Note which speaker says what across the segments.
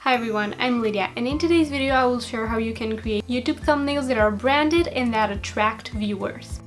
Speaker 1: Hi everyone, I'm Lidia, and in today's video I will share how you can create YouTube thumbnails that are branded and that attract viewers.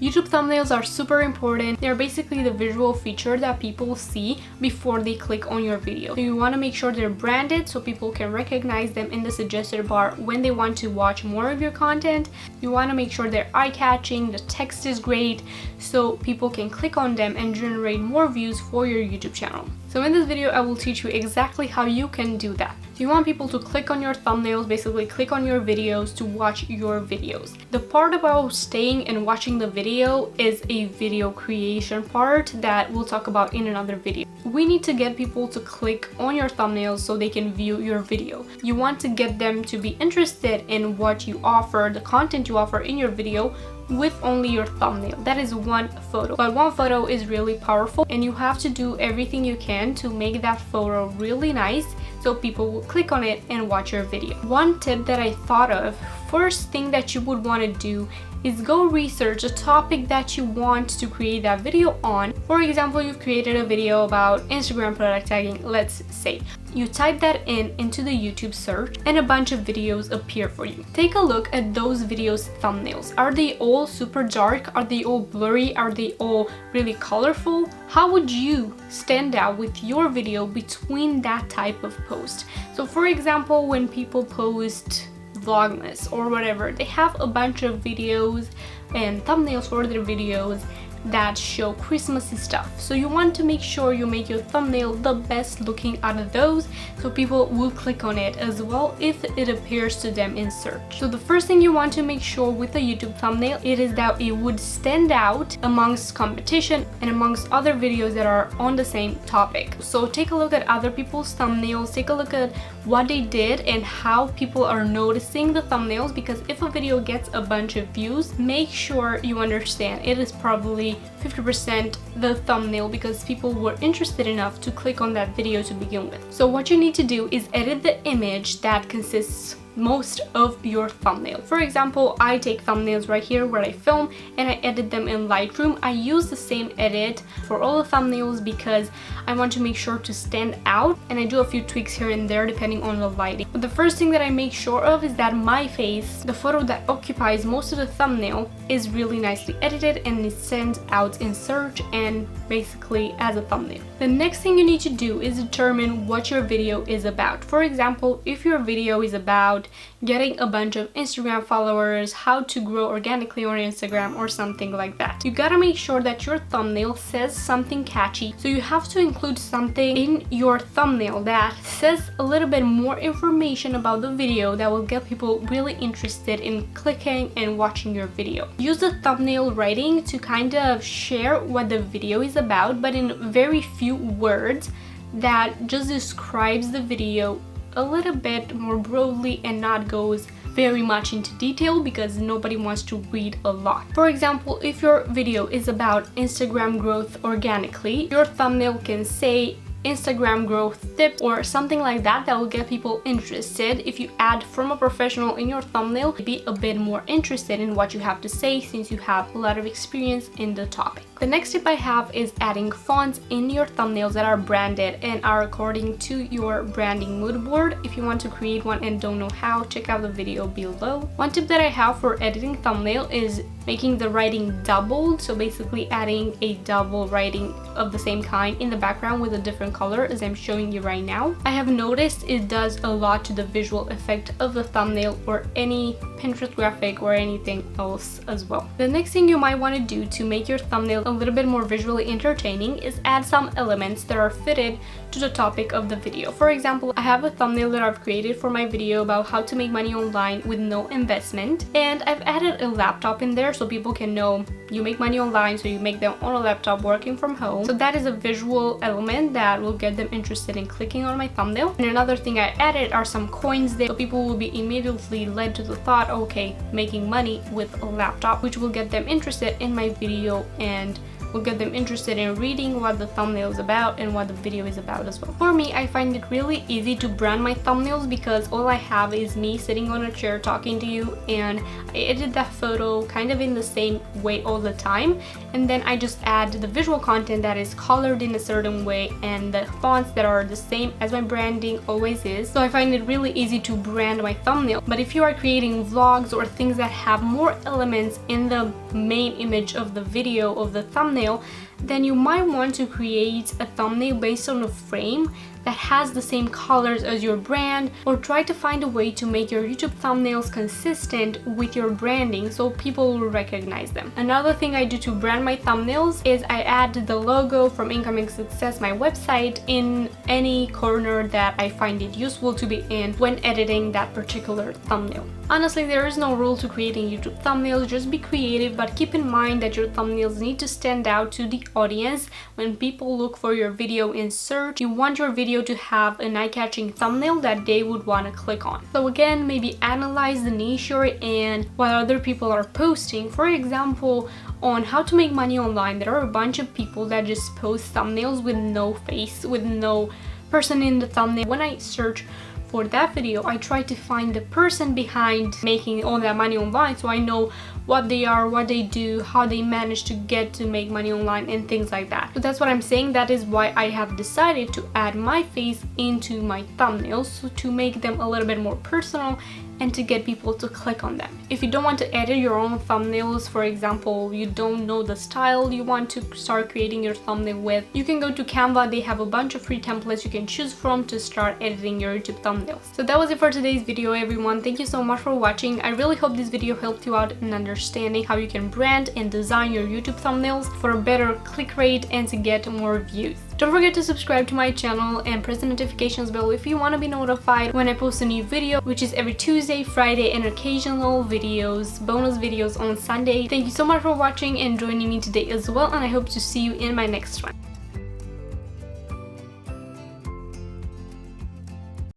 Speaker 1: YouTube thumbnails are super important. They're basically the visual feature that people see before they click on your video. So you want to make sure they're branded so people can recognize them in the suggested bar when they want to watch more of your content. You want to make sure they're eye-catching, the text is great, so people can click on them and generate more views for your YouTube channel. So in this video I will teach you exactly how you can do that. So you want people to click on your thumbnails, basically click on your videos to watch your videos. The part about staying and watching the video is a video creation part that we'll talk about in another video. We need to get people to click on your thumbnails so they can view your video. You want to get them to be interested in what you offer, the content you offer in your video, with only your thumbnail. That is one photo, but one photo is really powerful and you have to do everything you can to make that photo really nice so people will click on it and watch your video. One tip that I thought of, first thing that you would want to do is go research a topic that you want to create that video on. For example, you've created a video about Instagram product tagging, let's say. You type that into the YouTube search and a bunch of videos appear for you. Take a look at those videos' thumbnails. Are they all super dark? Are they all blurry? Are they all really colorful? How would you stand out with your video between that type of post? So for example, when people post Vlogmas or whatever, they have a bunch of videos and thumbnails for their videos that show Christmassy stuff. So you want to make sure you make your thumbnail the best looking out of those so people will click on it as well if it appears to them in search. So the first thing you want to make sure with a YouTube thumbnail, it is that it would stand out amongst competition and amongst other videos that are on the same topic. So take a look at other people's thumbnails, take a look at what they did and how people are noticing the thumbnails, because if a video gets a bunch of views, make sure you understand it is probably 50% the thumbnail because people were interested enough to click on that video to begin with. So what you need to do is edit the image that consists most of your thumbnail. For example, I take thumbnails right here where I film and I edit them in Lightroom. I use the same edit for all the thumbnails because I want to make sure to stand out, and I do a few tweaks here and there depending on the lighting. But the first thing that I make sure of is that my face, the photo that occupies most of the thumbnail, is really nicely edited and it stands out in search and basically as a thumbnail. The next thing you need to do is determine what your video is about. For example, if your video is about getting a bunch of Instagram followers, how to grow organically on Instagram or something like that, you gotta make sure that your thumbnail says something catchy. So you have to include something in your thumbnail that says a little bit more information about the video that will get people really interested in clicking and watching your video. Use the thumbnail writing to kind of share what the video is about, but in very few words that just describes the video a little bit more broadly and not goes very much into detail because nobody wants to read a lot. For example, if your video is about Instagram growth organically, your thumbnail can say Instagram growth tip or something like that that will get people interested. If you add from a professional in your thumbnail, be a bit more interested in what you have to say since you have a lot of experience in the topic. The next tip I have is adding fonts in your thumbnails that are branded and are according to your branding mood board. If you want to create one and don't know how, check out the video below. One tip that I have for editing thumbnail is making the writing doubled, so basically adding a double writing of the same kind in the background with a different color as I'm showing you right now. I have noticed it does a lot to the visual effect of the thumbnail or any Pinterest graphic or anything else as well. The next thing you might want to do to make your thumbnail a little bit more visually entertaining is add some elements that are fitted to the topic of the video. For example, I have a thumbnail that I've created for my video about how to make money online with no investment, and I've added a laptop in there so people can know you make money online, so you make them on a laptop working from home. So that is a visual element that will get them interested in clicking on my thumbnail. And another thing I added are some coins there, so people will be immediately led to the thought, okay, making money with a laptop, which will get them interested in my video and will get them interested in reading what the thumbnail is about and what the video is about as well. For me, I find it really easy to brand my thumbnails because all I have is me sitting on a chair talking to you, and I edit that photo kind of in the same way all the time, and then I just add the visual content that is colored in a certain way and the fonts that are the same as my branding always is. So I find it really easy to brand my thumbnail. But if you are creating vlogs or things that have more elements in the main image of the video of the thumbnail, then you might want to create a thumbnail based on a frame that has the same colors as your brand, or try to find a way to make your YouTube thumbnails consistent with your branding so people will recognize them. Another thing I do to brand my thumbnails is I add the logo from Incoming Success, my website, in any corner that I find it useful to be in when editing that particular thumbnail. Honestly, there is no rule to creating YouTube thumbnails, just be creative, but keep in mind that your thumbnails need to stand out to the audience. When people look for your video in search, you want your video to have an eye-catching thumbnail that they would want to click on. So again, maybe analyze the niche you're in, what other people are posting. For example, on how to make money online, there are a bunch of people that just post thumbnails with no face, with no person in the thumbnail. When I search for that video, I try to find the person behind making all that money online, so I know what they are, what they do, how they manage to get to make money online, and things like that. So that's what I'm saying. That is why I have decided to add my face into my thumbnails, so to make them a little bit more personal and to get people to click on them. If you don't want to edit your own thumbnails, for example, you don't know the style you want to start creating your thumbnail with, you can go to Canva. They have a bunch of free templates you can choose from to start editing your YouTube thumbnails. So that was it for today's video, everyone. Thank you so much for watching. I really hope this video helped you out in understanding how you can brand and design your YouTube thumbnails for a better click rate and to get more views. Don't forget to subscribe to my channel and press the notifications bell if you want to be notified when I post a new video, which is every Tuesday, Friday, and occasional videos, bonus videos on Sunday. Thank you so much for watching and joining me today as well, and I hope to see you in my next one.